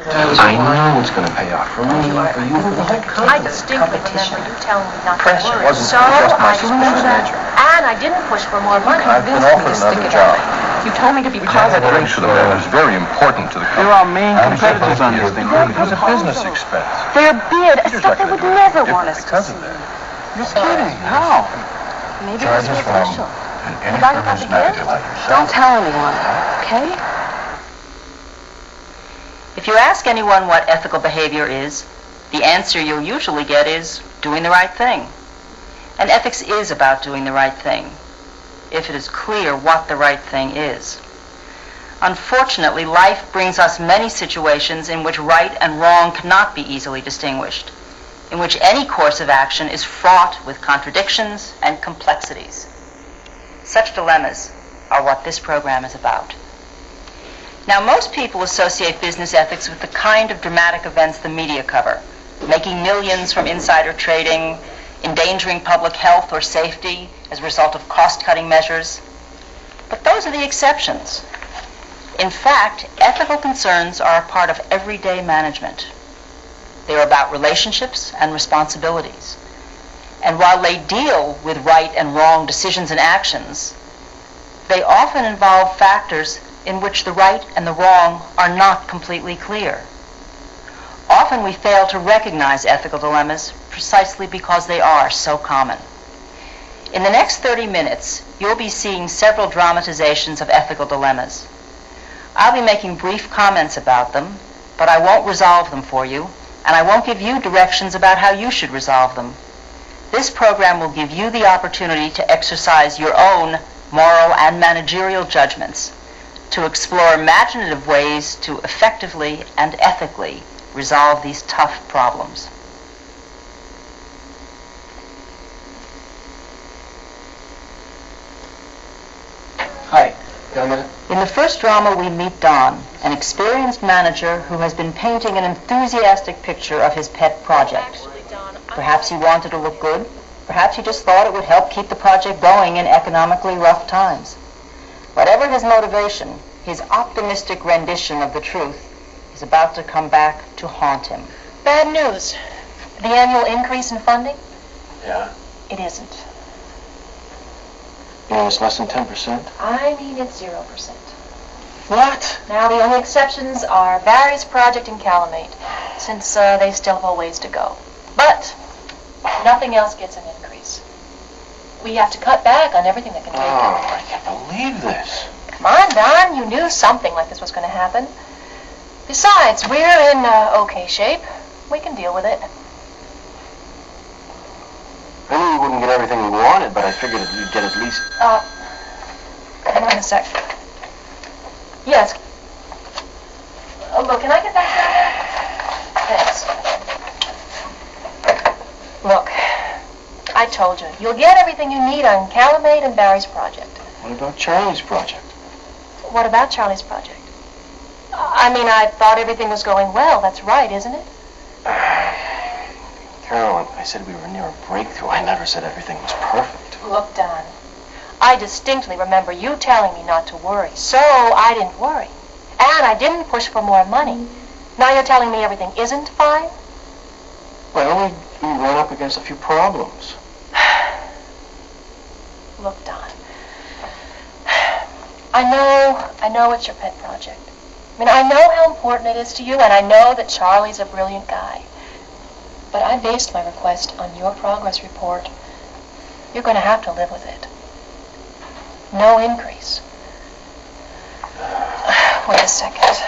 I know it's going to pay off for me, for you, for the whole company. I distinctly remember you telling me not to Pressure worry. wasn't So just my I super's nature. and I didn't push for more money. I've been offered another job. You told me to be Positive positive. to the man is very important to the company. They're our main competitors on this thing. It was a business expense. Their bid, stuff they would never want us to because see. of that. You're kidding. How? Maybe it was Charges real from special. any You got it firm is from not the like yourself. Don't tell anyone, okay? If you ask anyone what ethical behavior is, the answer you'll usually get is doing the right thing. And ethics is about doing the right thing, if it is clear what the right thing is. Unfortunately, life brings us many situations in which right and wrong cannot be easily distinguished, in which any course of action is fraught with contradictions and complexities. Such dilemmas are what this program is about. Now, most people associate business ethics with the kind of dramatic events the media cover, making millions from insider trading, endangering public health or safety as a result of cost-cutting measures. But those are the exceptions. In fact, ethical concerns are a part of everyday management. They are about relationships and responsibilities. And while they deal with right and wrong decisions and actions, they often involve factors in which the right and the wrong are not completely clear. Often we fail to recognize ethical dilemmas precisely because they are so common. In the next 30 minutes, you'll be seeing several dramatizations of ethical dilemmas. I'll be making brief comments about them, but I won't resolve them for you, and I won't give you directions about how you should resolve them. This program will give you the opportunity to exercise your own moral and managerial judgments, to explore imaginative ways to effectively and ethically resolve these tough problems. Hi. Got a minute? In the first drama, we meet Don, an experienced manager who has been painting an enthusiastic picture of his pet project. Perhaps he wanted to look good. Perhaps he just thought it would help keep the project going in economically rough times. Whatever his motivation, his optimistic rendition of the truth is about to come back to haunt him. Bad news. The annual increase in funding? Yeah. It isn't. You know, it's less than 10%. I mean, it's 0%. What? Now, the only exceptions are Barry's project in Calamate, since they still have a ways to go. But nothing else gets an increase. We have to cut back on everything that can take Oh, I can't believe this. Come on, Don, you knew something like this was going to happen. Besides, we're in okay shape. We can deal with it. I knew we wouldn't get everything we wanted, but I figured you'd get at least... Hang on a sec. Yes. Oh, look, can I get that down there? Thanks. Look, I told you, you'll get everything you need on Calamate and Barry's project. What about Charlie's project? What about Charlie's project? I mean, I thought everything was going well. That's right, isn't it? Carolyn, I said we were near a breakthrough. I never said everything was perfect. Look, Don, I distinctly remember you telling me not to worry, so I didn't worry. And I didn't push for more money. Now you're telling me everything isn't fine? Well, we ran up against a few problems. Look, Don, I know it's your pet project. I mean, I know how important it is to you, and I know that Charlie's a brilliant guy. But I based my request on your progress report. You're going to have to live with it. No increase. Wait a second.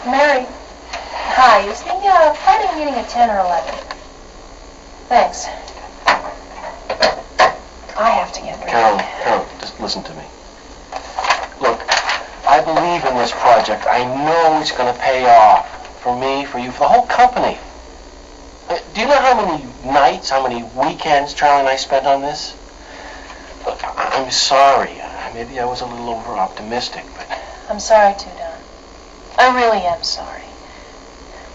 Mary. Hi, is the planning meeting at 10 or 11? Thanks. I have to get ready. Carolyn, just listen to me. Look, I believe in this project. I know it's going to pay off. For me, for you, for the whole company. Do you know how many nights, how many weekends Charlie and I spent on this? Look, I'm sorry. Maybe I was a little over-optimistic, but... I'm sorry too, Don. I really am sorry.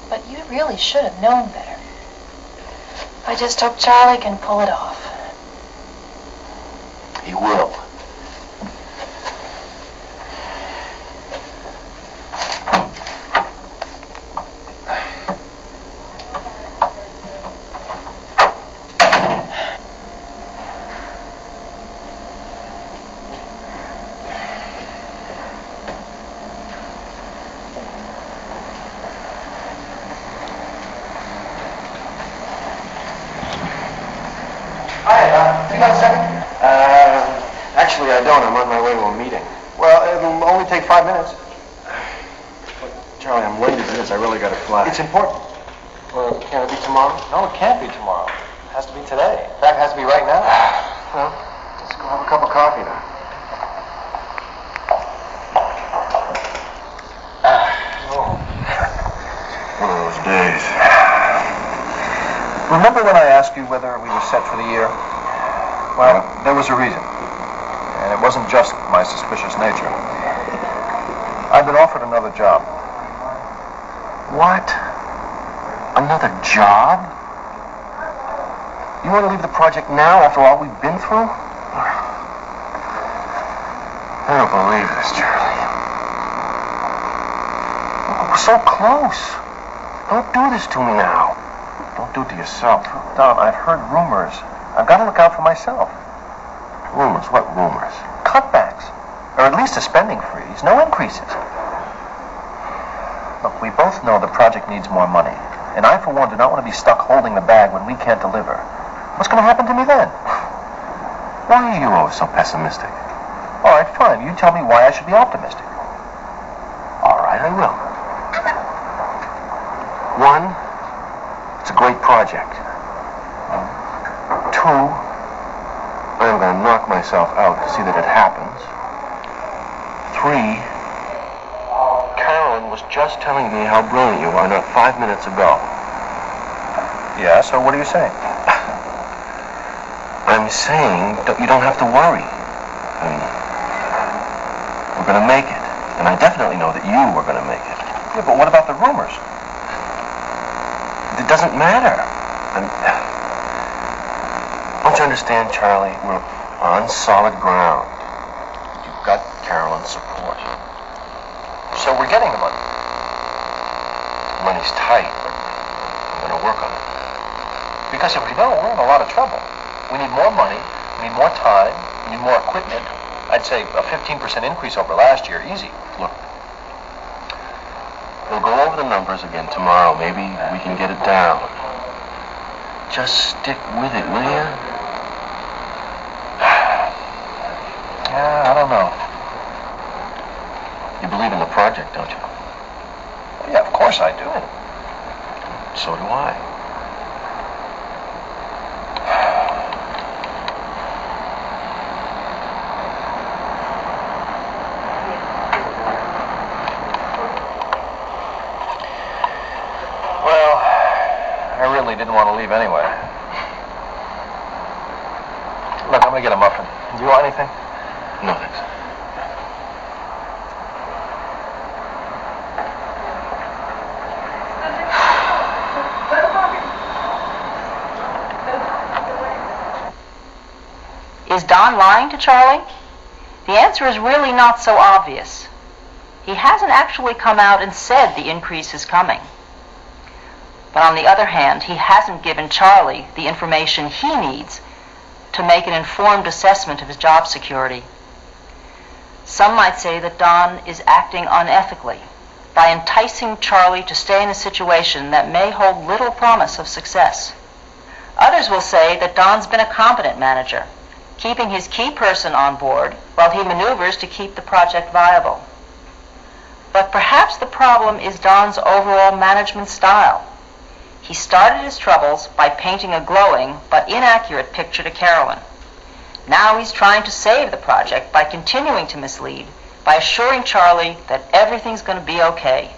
But you really should have known better. I just hope Charlie can pull it off. He will. going? I'm on my way to a meeting. Well, it'll only take 5 minutes. Charlie, I'm late as it is. I really got to fly. It's important. Well, can it be tomorrow? No, it can't be tomorrow. It has to be today. In fact, it has to be right now. Well, let's go have a cup of coffee now. One of those days. Remember when I asked you whether we were set for the year? Well, there was a reason. And it wasn't just my suspicious nature. I've been offered another job. What? Another job? You want to leave the project now after all we've been through? I don't believe this, Charlie. We're so close. Don't do this to me now. Don't do it to yourself. Don, I've heard rumors. I've got to look out for myself. Rumors? What rumors? Cutbacks. Or at least a spending freeze. No increases. Look, we both know the project needs more money. And I, for one, do not want to be stuck holding the bag when we can't deliver. What's going to happen to me then? Why are you always so pessimistic? All right, fine. You tell me why I should be optimistic. All right, I will. One, it's a great project. Two, I'm going to knock myself out to see that it happens. Three, Carolyn was just telling me how brilliant you are not 5 minutes ago. Yeah, so what are you saying? I'm saying you don't have to worry. We're going to make it. And I definitely know that you are going to make it. Yeah, but what about the rumors? It doesn't matter. Don't you understand, Charlie? We're on solid ground. You've got Carolyn's support. So we're getting the money. The money's tight, but I'm going to work on it. Because if we don't, we're in a lot of trouble. We need more money, we need more time, we need more equipment. I'd say a 15% increase over last year, easy. Look, we'll go over the numbers again tomorrow. Maybe we can get it down. Just stick with it, will you? Yeah, I don't know. You believe in the project, don't you? Yeah, of course I do. So do I. Well, I really didn't want to leave anyway. Look, I'm going to get a muffin. Do you want anything? No, thanks. Is Don lying to Charlie? The answer is really not so obvious. He hasn't actually come out and said the increase is coming. But on the other hand, he hasn't given Charlie the information he needs to make an informed assessment of his job security. Some might say that Don is acting unethically by enticing Charlie to stay in a situation that may hold little promise of success. Others will say that Don's been a competent manager, keeping his key person on board while he maneuvers to keep the project viable. But perhaps the problem is Don's overall management style. He started his troubles by painting a glowing but inaccurate picture to Carolyn. Now he's trying to save the project by continuing to mislead, by assuring Charlie that everything's going to be okay.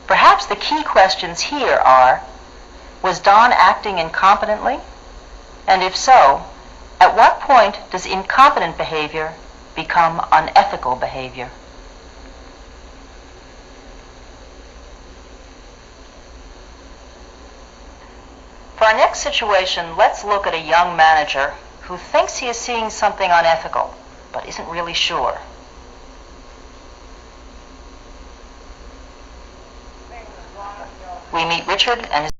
Perhaps the key questions here are, was Don acting incompetently? And if so, at what point does incompetent behavior become unethical behavior? For our next situation, let's look at a young manager who thinks he is seeing something unethical, but isn't really sure. We meet Richard and his